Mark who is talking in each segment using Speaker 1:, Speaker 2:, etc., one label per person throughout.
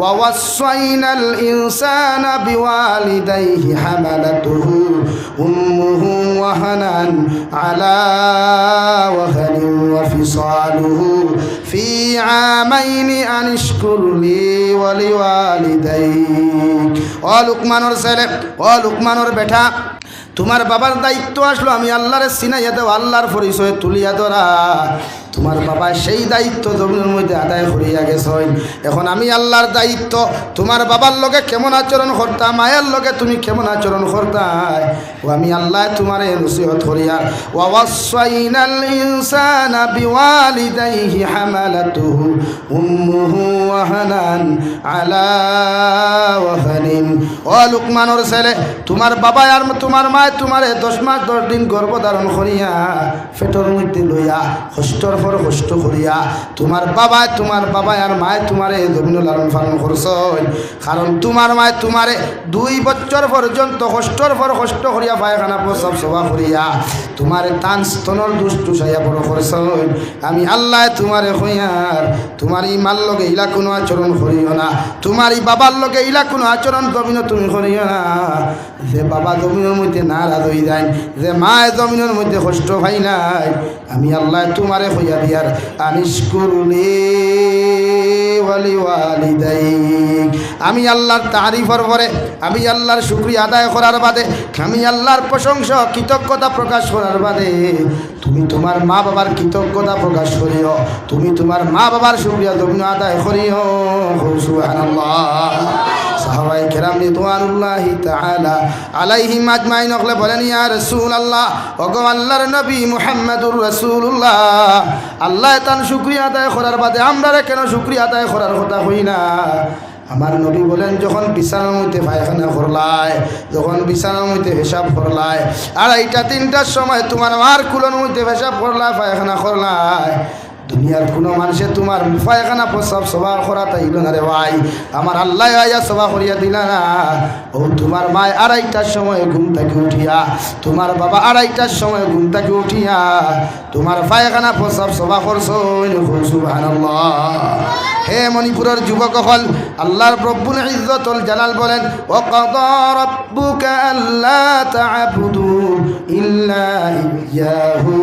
Speaker 1: ووصينا الإنسان بوالديه حملته أمه وهنا على وهن وفصاله في عامين أن اشكر لي ولوالديك ও লুকমানের ছেলে ও লুকমানের বেটা তোমার বাবার দায়িত্ব আসলো আমি আল্লাহর সিনাইয়া দেও আল্লাহর পরিচয় তুলিয়া ধরা তোমার বাবা সেই দায়িত্ব জমিনের মধ্যে আদায় করিয়া গেছেন এখন আমি আল্লাহর দায়িত্ব তোমার বাবার লগে কেমন আচরণ করতাম মায়ের লগে তুমি কেমন আচরণ করতাম ও আমি আল্লাহ তোমারে নসিহত করিয়া ওয়াসাইনাল ইনসানা বিওয়ালিদাইহি হামালাতুহু উম্মুহু ওয়াহানান আলা ওয়াহানিন ও লুকমানের ছেলে তোমার বাবা আর তোমার মা তোমারে 10 মাস 10 দিন গর্ভধারণ করিয়া পেটের মধ্যে লইয়া কষ্টর পর কষ্ট করিয়া তোমার বাবা আর মায় তোমারে জমিন লালন পালন করছেন কারণ তোমার মায় তোমারে 2 বছর পর্যন্ত কষ্টর পর কষ্ট করিয়া পায়খানা প্রস্রাব সভা করিয়া তোমার তান স্তনর দুষ্টাইয়া বড় করছেন আমি আল্লাহ তোমারে হইয়ার তোমার এই মার লগে ইলা কোনো আচরণ করিও না তোমার এই বাবার লগে ইলা কোনো আচরণ জমিন তুমি করিও না যে বাবা জমিনের মধ্যে নারাজ হয়ে যায় যে মায় জমিনের মধ্যে কষ্ট পাই নাই আমি আল্লাহ তোমারে হইয়া দিয়ার আনিশকুরলি ওয়ালিওয়ালিদাইক আমি আল্লাহর তারিফের পরে আমি আল্লাহর শুকরিয়া আদায় করার বাদে আমি আল্লাহর প্রশংসা কৃতজ্ঞতা প্রকাশ করার বাদে তুমি তোমার মা বাবার কৃতজ্ঞতা প্রকাশ করিও তুমি তোমার মা বাবার শুকরিয়া জমিন আদায় করিও সুবহানাল্লাহ সাহাবায়ে কেরাম রিদওয়ানুল্লাহি তাআলা আলাইহিম আজমাইন হলে বলেন ইয়া রাসূলুল্লাহ ওগো আল্লাহর নবী মুহাম্মদুর রাসূলুল্লাহ আল্লাহ তান শুকরিয়া আদায় করার বাদে আমরা কেন শুকরিয়া আদায় করার কথা হই না আমার নবী বলেন যখন বিছানার মধ্যে পায়খানা করলাই যখন বিছানার মধ্যে পেশাব করলাই 2টা 3টার সময় তোমার মার কুলোর মধ্যে পেশাব করলাই পায়খানা করলাই দুনিয়ার কোনো মানুষে তোমার পায়খানা প্রস্রাব সভা করা তাইল না রে ভাই আমার আল্লাহ আয়া সভা করিয়া দিলা না ও তোমার মায় 2টার সময় ঘুম থেকে উঠিয়া তোমার বাবা 2টার সময় ঘুম থেকে উঠিয়া তোমার পায়খানা প্রস্রাব সভা করছো সুবহানাল্লাহ হে মণিপুরের যুবক হল আল্লাহর রব্বুল ইজ্জতুল জালাল বলেন ওয়া কাদা রাব্বুকা আল্লা তা'বুদু ইল্লা ইয়্যাহু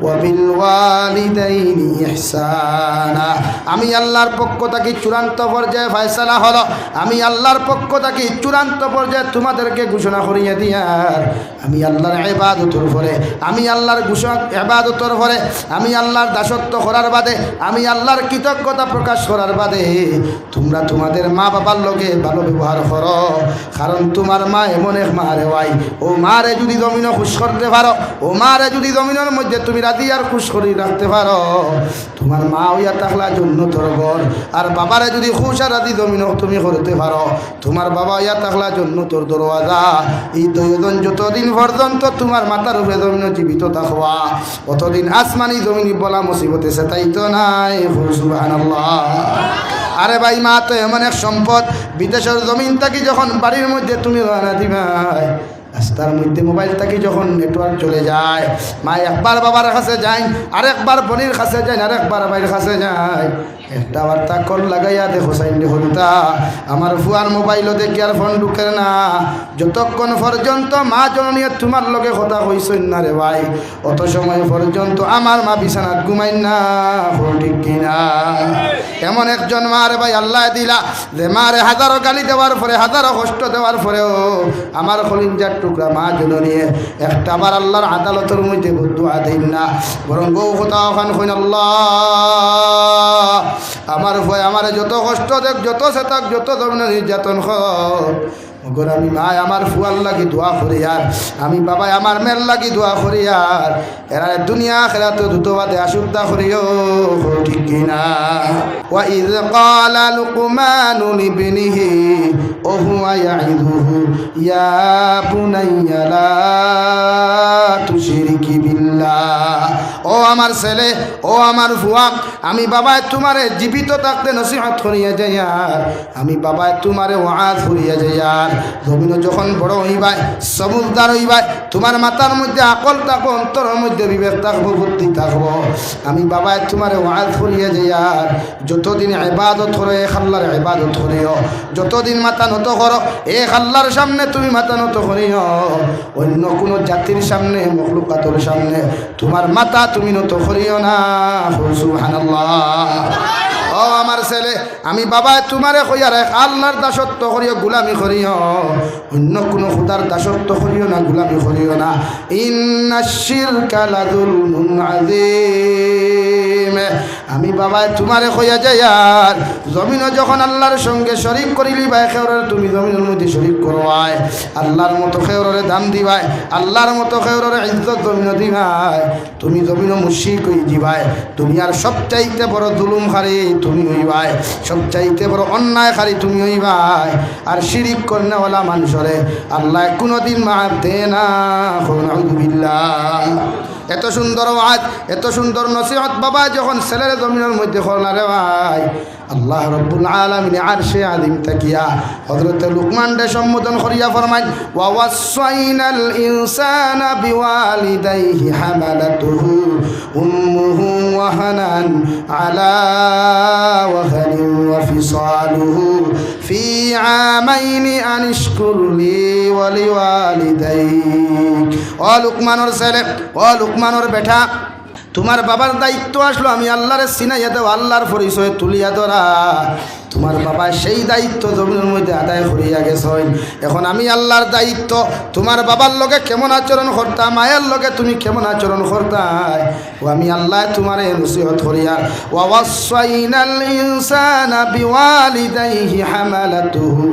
Speaker 1: ওয়া বিল ওয়ালিদাইনি ইহসানা আমি আল্লাহর পক্ষ থেকে চূড়ান্ত পর্যায়ে ফয়সালা হলো আমি আল্লাহর পক্ষ থেকে চূড়ান্ত পর্যায়ে তোমাদেরকে ঘোষণা করিয়ে দিয়ার আমি আল্লাহর ইবাদতের পরে আমি আল্লাহর ইবাদতের পরে আমি আল্লাহর দাসত্ব করার বাদে আমি আল্লাহর কৃতজ্ঞতা প্রকাশ করার বাদে তোমরা তোমাদের মা বাবার লগে ভালো ব্যবহার করো কারণ তোমার মা এমন এক মা রে ভাই ও মারে যদি জমিনে খুশ করতে পারো ও মারে যদি জমিনের মধ্যে তুমি রাজি আর খুশ করে রাখতে পারো তোমার মা হইয়া থাকলা জান্নাতের ঘর আর বাবারে যদি খুশ আর রাজি জমিনে তুমি করতে পারো তোমার বাবা হইয়া থাকলা জান্নাতের দরওয়াজা এই দুইজন যতদিন পর্যন্ত তোমার মাথার উপরে জমিনে জীবিত থাকবা অতদিন আসমানি জমিনি বলা মুসিবতে সেটাইতো নাই সুবহানাল্লাহ আরে ভাই মা তো এমন এক সম্পদ বিদেশের জমিন থাকি যখন বাড়ির মধ্যে তুমি রানা দিবাই রাস্তার মধ্যে মোবাইল থাকি যখন নেটওয়ার্ক চলে যায় মা একবার বাবার কাছে যায় আরেকবার বোনের কাছে যায় আরেকবার ভাইয়ের কাছে যায় একটা বার্তা কল লাগাইয়া দেখো সাইন্ডে হলতা আমার ফুয়ার মোবাইলও দেখি আর ফোন ঢুকে না যতক্ষণ পর্যন্ত মা জননী তোমার লগে কথা কইছেন না রে ভাই অত সময় পর্যন্ত আমার মা বিছানাত ঘুমাই না ঠিক কিনা এমন একজন মা রে ভাই আল্লাহ দিলা যে মারে হাজারো গালি দেওয়ার পরে হাজারো কষ্ট দেওয়ার পরেও আমার কলিজার টুকরা মা জননী একটা বার আল্লাহর আদালতের মধ্যে দুআ দেন না বরং বউ কথা ওখান কইন আল্লাহ আমার ভয় আমার যত কষ্ট দেখ যত সেতাক যত ধরনের নির্যাতন মগর আমি মা আমার ফুয়ার লাগি দোয়া করি আর আমি বাবা আমার মেয়ের লাগি দোয়া করি আর এরা দুনিয়া খেলাতে দ্রুতবাদে আসুদ্ধা করিও ঠিক কিনা ওয়া ইয ক্বালা লুকমানু লিবনিহি ওয়া হুয়া ইয়াইদুহু ইয়া বুনাইয়া লা তুশরিকি বিল্লাহ ও ও আমার ছেলে, ও আমার ফুয়া, আমি বাবায় তোমারে জীবিত থাকতে নসিহত করিয়া যাই আর আমি বাবায় তোমারে ওয়াজ করিয়া যাই আর জমিন যখন বড় হইবাই সমুদ্র হইবাই তোমার মাথার মধ্যে আকল থাকবো, অন্তরের মধ্যে বিবেক থাকবো, বুদ্ধি থাকবো, আমি বাবায় তোমারে ওয়াজ করিয়া যাই আর যতদিন ইবাদত করো এক আল্লাহর ইবাদত করিও, যতদিন মাথা নত করো এক আল্লাহর সামনে তুমি মাথা নত করিও, অন্য কোনো জাতির সামনে মখলুকাতের সামনে তোমার মাথা তুমি নত করিও না। সুবহানাল্লাহ। ও আমার ছেলে, আমি বাবায় তোমারে কইয়া রাখ আল্লাহর দাসত্ব করিও, গোলামি করিও, অন্য কোনো খুদার দাসত্ব করিও না, গোলামি করিও না। ইন্নাশ শিরকা লাযুলমুন আযীম। আমি বাবায় তোমারে কইয়া যাই আর জমিনও যখন আল্লাহর সঙ্গে শরীক করিলি ভাই খেওরের তুমি জমিনের মধ্যে শরীক করবাই, আল্লাহর মতো খেওরের দাম দিবাই, আল্লাহর মতো খেওরের ইজ্জত জমিন দিবাই, তুমি জমিনও মুশরিক হই দিবাই, দুনিয়ার সবচাইতে বড় জুলুমকারী তুমি হইবাই, সবচাইতে বড় অন্যায়কারী তুমি হইবাই। আর শিরিক করনেওয়ালা মানুষরে আল্লাহ কোনোদিন মাফ দেয় না। নাউযুবিল্লাহ। এত সুন্দর ওয়াজ, এত সুন্দর নসিহত বাবা যখন ছেলের জমিনের মধ্যে করলা রে ভাই, আল্লাহ রব্বুল আলামিন আরশে আযীম তাকিয়া হযরত লুকমান রে সম্বোধন করিয়া ফরমায় ওয়া ওয়াসাইনাল ইনসানা বিওয়ালিদাইহি হামালাতুহু উম্মুহু ওয়াহানান আলা ওয়াহানিন ওয়া ফিসালুহু ফি আমাইনি আনিশকুর লি ওয়া লিওয়ালিদাইক। ও লুকমানের ছেলে, ও লুকমানের বেটা, তোমার বাবার দায়িত্ব আসলো আমি আল্লাহরে চিনাইয়া দেও, আল্লাহর পরিচয় তুলিয়া ধরা। তোমার বাবা সেই দায়িত্ব জমিনের মধ্যে আদায় করিয়া গেছেন, এখন আমি আল্লাহর দায়িত্ব তোমার বাবার লগে কেমন আচরণ করতাম, মায়ের লগে তুমি কেমন আচরণ করতাম, ও আমি আল্লাহ তোমারে নসিহত করিয়া ওয়া ওয়াসাইনাল ইনসানা বিওয়ালিদাইহি হামালাতুহু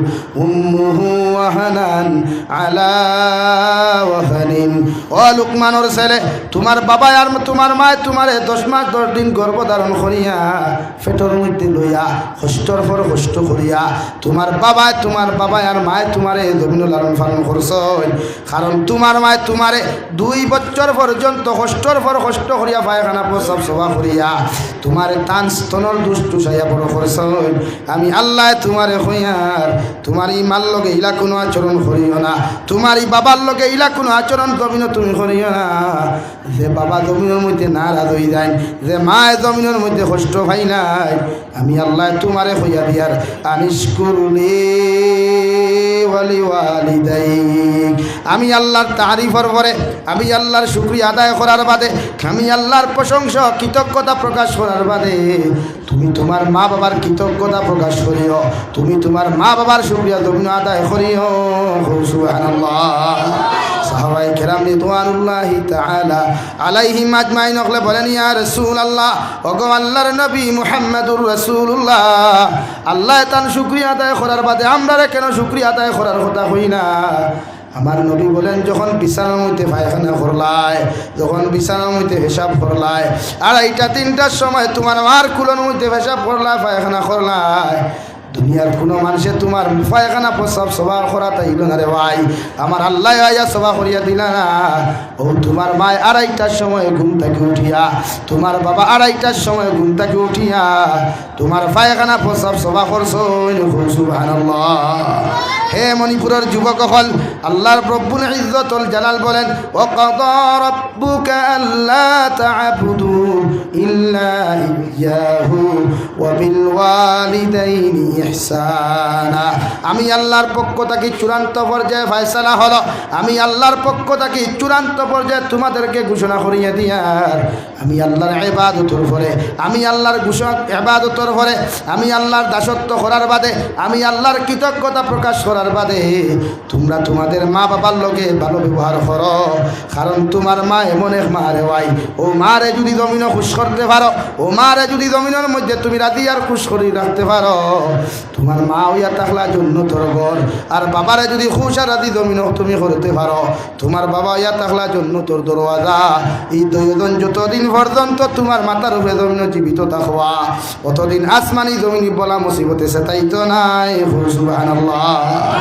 Speaker 1: উম্মুহু ওয়াহানান আলা ওয়াহানিন। ও লুকমানের ছেলে, তোমার বাবা আর তোমার মা তোমারে 10 মাস 10 দিন গর্ভধারণ করিয়া পেটের মধ্যে লইয়া কষ্টর পর কষ্ট করিয়া তোমার বাবা আর মায় তোমারে জমিন লালন পালন করছেন, কারণ তোমার মায় তোমারে 2 বছর পর্যন্ত কষ্টর পর কষ্ট করিয়া পায়খানা প্রস্রাব সভা করিয়া তোমার তান স্তনর দুষ্টু সাইয়া বড় করছেন। আমি আল্লাহ তোমারে হইয়ার তোমার এই মার লগে ইলা কোনো আচরণ করিও না, তোমার এই বাবার লগে ইলা কোনো আচরণ জমিন তুমি করিও না। যে বাবা জমিনের মধ্যে নারাজ হয়ে যায়, যে মায় জমিনের মধ্যে কষ্ট পাই নাই, আমি আল্লাহ তোমারে হইয়া দিয়ার আনিশকুরলি ওয়া লিওয়ালিদাইক। আমি আল্লাহর তারিফের পরে, আমি আল্লাহর শুকরিয়া আদায় করার বাদে, আমি আল্লাহর প্রশংসা কৃতজ্ঞতা প্রকাশ করার বাদে তুমি তোমার মা বাবার কৃতজ্ঞতা প্রকাশ করিও, তুমি তোমার মা বাবার শুকরিয়া জমিন আদায় করিও। সুবহানাল্লাহ। সাহাবায়ে কেরাম রিদওয়ানুল্লাহি তাআলা আলাইহিম আজমাইন হলে বলেন ইয়া রাসূলুল্লাহ, ওগো আল্লাহর নবী মুহাম্মদুর রাসূলুল্লাহ, আল্লাহ তার শুকরিয়া আদায় করার বাদে আমরা কেন শুকরিয়া আদায় করার কথা হই না? আমার নবী বলেন যখন বিছানার মধ্যে পায়খানা করলাই, যখন বিছানার মধ্যে পেশাব করলাই, 2:30-3টার সময় তোমার মার কুলোর মধ্যে পেশাব করলাই, পায়খানা করলাই, দুনিয়ার কোনো মানুষে তোমার পায়খানা প্রস্রাব সভা করা তাইল না রে ভাই, আমার আল্লাহ আয়া সভা করিয়া দিলা না। ও তোমার মায় 2:30টার সময় ঘুম থেকে উঠিয়া, তোমার বাবা 2:30টার সময় ঘুম থেকে উঠিয়া তোমার পায়খানা প্রস্রাব সভা করছো। সুবহানাল্লাহ। হে মণিপুরের যুবক হল, আল্লাহর রব্বুল ইজ্জতুল জালাল বলেন ওয়া কাদা রাব্বুকা আল্লা তা'বুদু ইল্লা ইয়্যাহু ওয়া বিল ওয়ালিদাইনি ইহসানা। আমি আল্লাহর পক্ষ থেকে চূড়ান্ত পর্যায়ে ফয়সালা হলো, আমি আল্লাহর পক্ষ থেকে চূড়ান্ত পর্যায়ে তোমাদেরকে ঘোষণা করিয়ে দিয়ার আমি আল্লাহর ইবাদতের পরে, আমি আল্লাহর ইবাদতের পরে, আমি আল্লাহর দাসত্ব করার বাদে, আমি আল্লাহর কৃতজ্ঞতা প্রকাশ করার বাদে তোমরা তোমাদের মা বাবার লগে ভালো ব্যবহার করো, কারণ তোমার মা এমন এক মা রে ভাই, ও মারে যদি জমিনও খুশ করতে পারো, ও মারে যদি জমিনের মধ্যে তুমি রাজি আর খুশ করে রাখতে পারো, তোমার মা হইয়া থাকলা জন্নতর ঘর, আর বাবারে যদি খুশ আর রাজি জমিনও তুমি করতে পারো, তোমার বাবা হইয়া থাকলা জন্নতর দরওয়াজা। এই দুইজন যতদিন পর্যন্ত তোমার মাথার উপরে জমিন জীবিত থাকবা, অতদিন আসমানি জমিনি বলা মুসিবতে সেটাই তো নাই। সুবহানাল্লাহ।